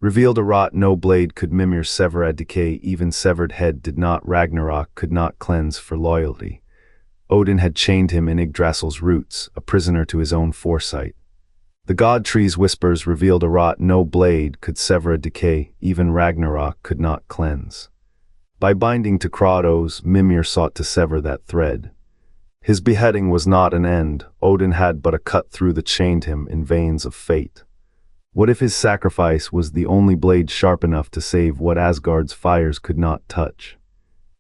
Revealed a rot no blade could Mimir sever at decay, even severed head did not Ragnarok could not cleanse for loyalty. Odin had chained him in Yggdrasil's roots, a prisoner to his own foresight. The god tree's whispers revealed a rot no blade could sever a decay, even Ragnarok could not cleanse. By binding to Kratos, Mimir sought to sever that thread. His beheading was not an end, Odin had but a cut through that chained him in veins of fate. What if his sacrifice was the only blade sharp enough to save what Asgard's fires could not touch?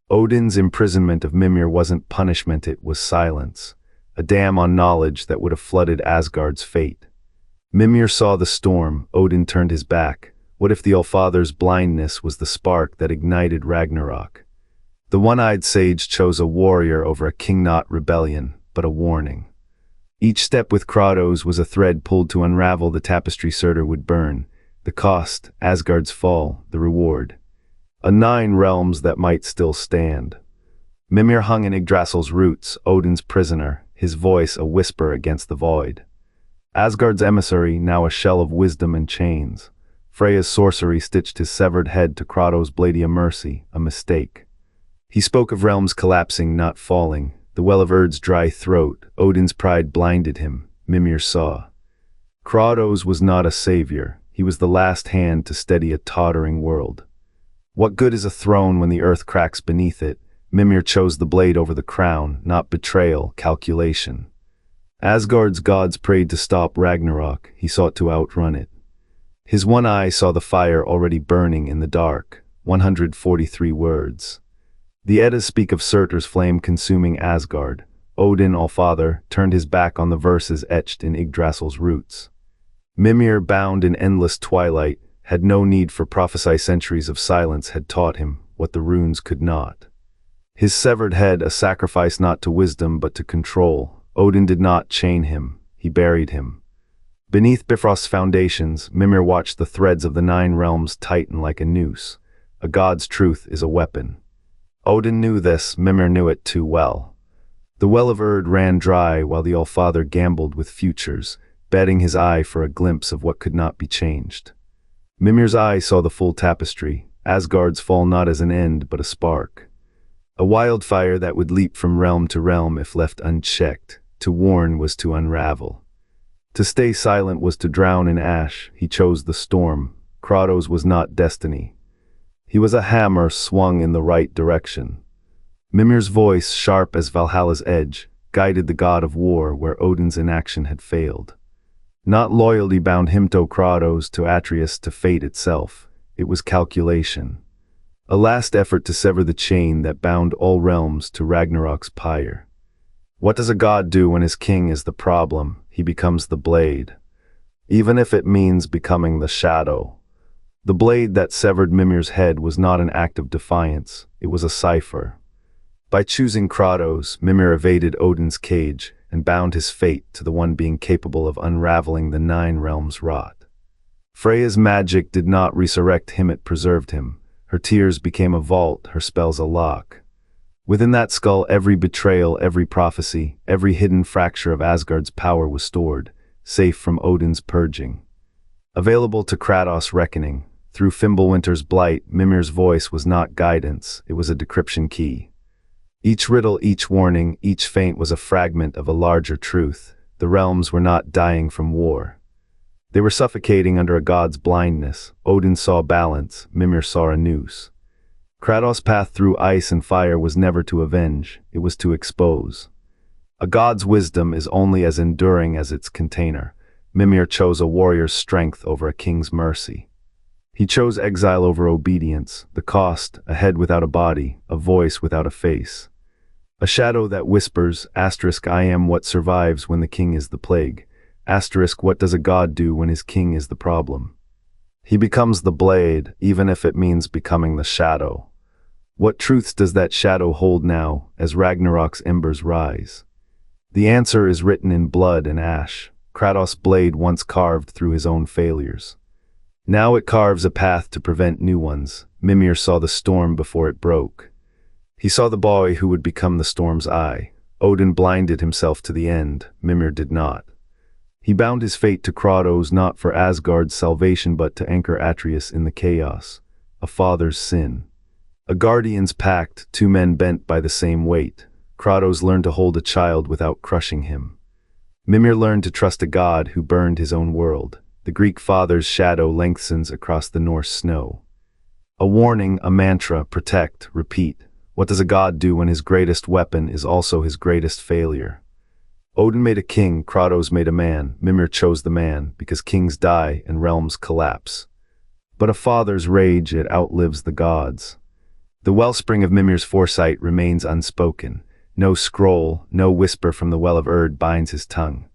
Odin's imprisonment of Mimir wasn't punishment, it was silence, a dam on knowledge that would have flooded Asgard's fate. Mimir saw the storm, Odin turned his back. What if the Allfather's blindness was the spark that ignited Ragnarok? The one-eyed sage chose a warrior over a king-not rebellion, but a warning. Each step with Kratos was a thread pulled to unravel the tapestry Surtur would burn. The cost, Asgard's fall, the reward. 9 realms that might still stand. Mimir hung in Yggdrasil's roots, Odin's prisoner, his voice a whisper against the void. Asgard's emissary, now a shell of wisdom and chains. Freya's sorcery stitched his severed head to Kratos' blady mercy, a mistake. He spoke of realms collapsing, not falling. The well of Urd's dry throat, Odin's pride blinded him, Mimir saw. Kratos was not a savior, he was the last hand to steady a tottering world. What good is a throne when the earth cracks beneath it? Mimir chose the blade over the crown, not betrayal, calculation. Asgard's gods prayed to stop Ragnarok, he sought to outrun it. His one eye saw the fire already burning in the dark, 143 words. The Eddas speak of Surtur's flame consuming Asgard. Odin, Allfather, turned his back on the verses etched in Yggdrasil's roots. Mimir, bound in endless twilight, had no need for prophesy. Centuries of silence had taught him what the runes could not. His severed head, a sacrifice not to wisdom but to control. Odin did not chain him, he buried him. Beneath Bifrost's foundations, Mimir watched the threads of the 9 realms tighten like a noose. A god's truth is a weapon. Odin knew this, Mimir knew it too well. The well of Urd ran dry while the Allfather gambled with futures, betting his eye for a glimpse of what could not be changed. Mimir's eye saw the full tapestry, Asgard's fall not as an end but a spark. A wildfire that would leap from realm to realm if left unchecked. To warn was to unravel. To stay silent was to drown in ash. He chose the storm. Kratos was not destiny. He was a hammer swung in the right direction. Mimir's voice, sharp as Valhalla's edge, guided the god of war where Odin's inaction had failed. Not loyalty bound him to Kratos, to Atreus, to fate itself. It was calculation. A last effort to sever the chain that bound all realms to Ragnarok's pyre. What does a god do when his king is the problem? He becomes the blade. Even if it means becoming the shadow. The blade that severed Mimir's head was not an act of defiance, it was a cipher. By choosing Kratos, Mimir evaded Odin's cage and bound his fate to the one being capable of unraveling the 9 realms' rot. Freya's magic did not resurrect him, it preserved him. Her tears became a vault, her spells a lock. Within that skull, every betrayal, every prophecy, every hidden fracture of Asgard's power was stored, safe from Odin's purging. Available to Kratos' reckoning, through Fimbulwinter's blight, Mimir's voice was not guidance, it was a decryption key. Each riddle, each warning, each feint was a fragment of a larger truth. The realms were not dying from war. They were suffocating under a god's blindness. Odin saw balance, Mimir saw a noose. Kratos' path through ice and fire was never to avenge, it was to expose. A god's wisdom is only as enduring as its container. Mimir chose a warrior's strength over a king's mercy. He chose exile over obedience, the cost, a head without a body, a voice without a face. A shadow that whispers, I am what survives when the king is the plague. What does a god do when his king is the problem? He becomes the blade, even if it means becoming the shadow. What truths does that shadow hold now, as Ragnarok's embers rise? The answer is written in blood and ash. Kratos' blade once carved through his own failures. Now it carves a path to prevent new ones. Mimir saw the storm before it broke. He saw the boy who would become the storm's eye. Odin blinded himself to the end, Mimir did not. He bound his fate to Kratos not for Asgard's salvation but to anchor Atreus in the chaos, a father's sin. A guardian's pact, two men bent by the same weight. Kratos learned to hold a child without crushing him. Mimir learned to trust a god who burned his own world. The Greek father's shadow lengthens across the Norse snow. A warning, a mantra, protect, repeat. What does a god do when his greatest weapon is also his greatest failure? Odin made a king, Kratos made a man. Mimir chose the man, because kings die and realms collapse. But a father's rage, it outlives the gods. The wellspring of Mimir's foresight remains unspoken. No scroll, no whisper from the well of Erd binds his tongue.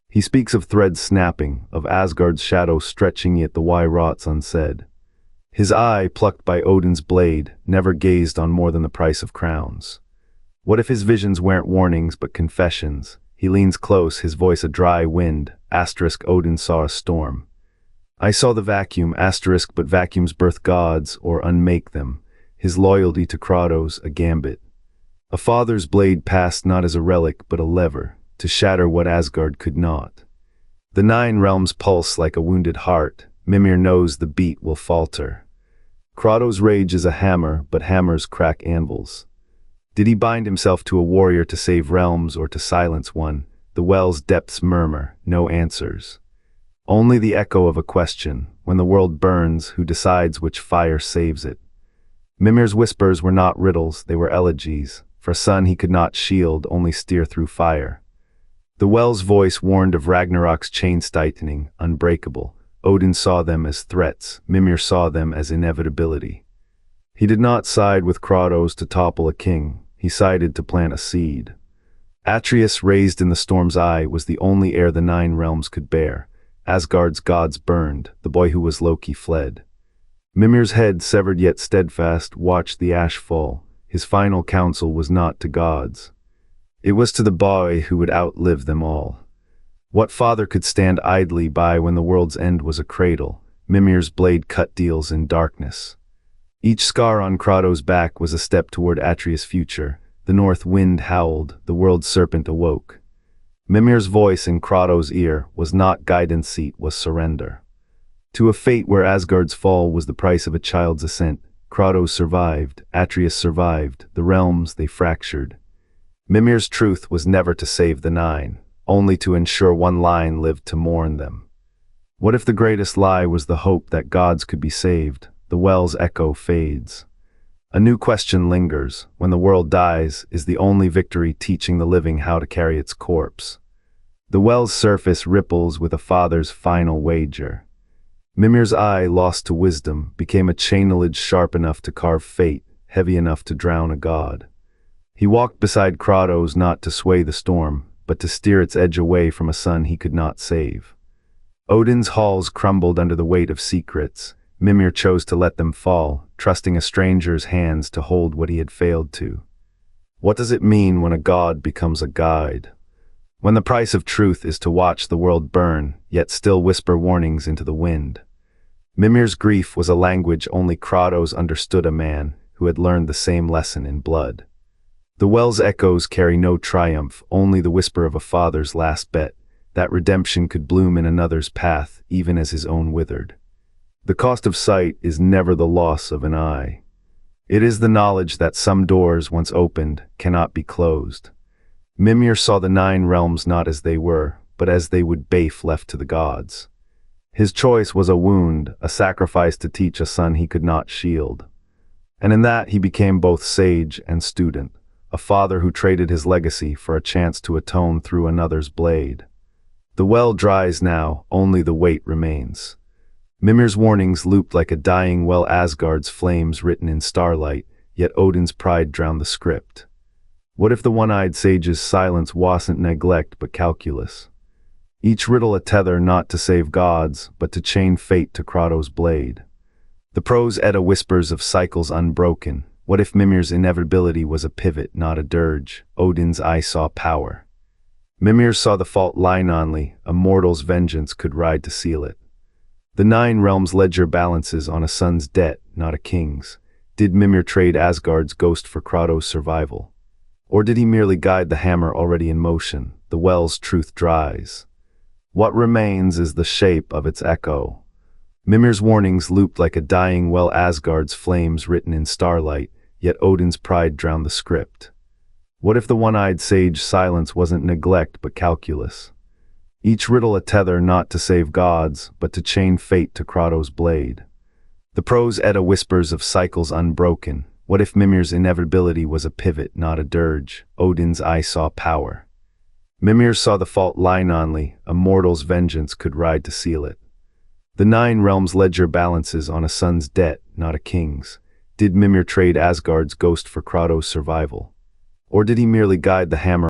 He speaks of threads snapping, of Asgard's shadow stretching, yet the why rots unsaid. His eye, plucked by Odin's blade, never gazed on more than the price of crowns. What if his visions weren't warnings but confessions? He leans close, his voice a dry wind. Asterisk, Odin saw a storm. I saw the vacuum, asterisk, but vacuums birth gods or unmake them. His loyalty to Kratos, a gambit. A father's blade passed not as a relic but a lever, to shatter what Asgard could not. The 9 realms pulse like a wounded heart. Mimir knows the beat will falter. Kratos' rage is a hammer, but hammers crack anvils. Did he bind himself to a warrior to save realms or to silence one? The well's depths murmur, no answers. Only the echo of a question. When the world burns, who decides which fire saves it? Mimir's whispers were not riddles, they were elegies. For sun he could not shield, only steer through fire. The well's voice warned of Ragnarok's chains tightening, unbreakable. Odin saw them as threats, Mimir saw them as inevitability. He did not side with Kratos to topple a king, he sided to plant a seed. Atreus, raised in the storm's eye, was the only heir the 9 realms could bear. Asgard's gods burned, the boy who was Loki fled. Mimir's head, severed yet steadfast, watched the ash fall. His final counsel was not to gods. It was to the boy who would outlive them all. What father could stand idly by when the world's end was a cradle? Mimir's blade cut deals in darkness. Each scar on Kratos' back was a step toward Atreus' future. The north wind howled, the world's serpent awoke. Mimir's voice in Kratos' ear was not guidance seat, was surrender. To a fate where Asgard's fall was the price of a child's ascent, Kratos survived, Atreus survived, the realms they fractured. Mimir's truth was never to save the 9, only to ensure one line lived to mourn them. What if the greatest lie was the hope that gods could be saved? The well's echo fades. A new question lingers. When the world dies, is the only victory teaching the living how to carry its corpse? The well's surface ripples with a father's final wager. Mimir's eye, lost to wisdom, became a chainelage sharp enough to carve fate, heavy enough to drown a god. He walked beside Kratos not to sway the storm, but to steer its edge away from a son he could not save. Odin's halls crumbled under the weight of secrets. Mimir chose to let them fall, trusting a stranger's hands to hold what he had failed to. What does it mean when a god becomes a guide? When the price of truth is to watch the world burn, yet still whisper warnings into the wind. Mimir's grief was a language only Kratos understood, a man who had learned the same lesson in blood. The well's echoes carry no triumph, only the whisper of a father's last bet, that redemption could bloom in another's path, even as his own withered. The cost of sight is never the loss of an eye. It is the knowledge that some doors, once opened, cannot be closed. Mimir saw the 9 realms not as they were, but as they would be left to the gods. His choice was a wound, a sacrifice to teach a son he could not shield. And in that he became both sage and student, a father who traded his legacy for a chance to atone through another's blade. The well dries now, only the weight remains. Mimir's warnings looped like a dying well, Asgard's flames written in starlight, yet Odin's pride drowned the script. What if the one-eyed sage's silence wasn't neglect but calculus? Each riddle a tether not to save gods, but to chain fate to Kratos' blade. The prose Edda whispers of cycles unbroken. What if Mimir's inevitability was a pivot, not a dirge? Odin's eye saw power. Mimir saw the fault line only, a mortal's vengeance could ride to seal it. The 9 realms ledger balances on a son's debt, not a king's. Did Mimir trade Asgard's ghost for Kratos' survival? Or did he merely guide the hammer already in motion? The well's truth dries. What remains is the shape of its echo. Mimir's warnings looped like a dying well, Asgard's flames written in starlight, yet Odin's pride drowned the script. What if the one-eyed sage silence wasn't neglect but calculus? Each riddle a tether not to save gods, but to chain fate to Kratos' blade. The prose Edda whispers of cycles unbroken. What if Mimir's inevitability was a pivot, not a dirge? Odin's eye saw power. Mimir saw the fault lineonly, a mortal's vengeance could ride to seal it. The 9 realms ledger balances on a son's debt, not a king's. Did Mimir trade Asgard's ghost for Kratos' survival? Or did he merely guide the hammer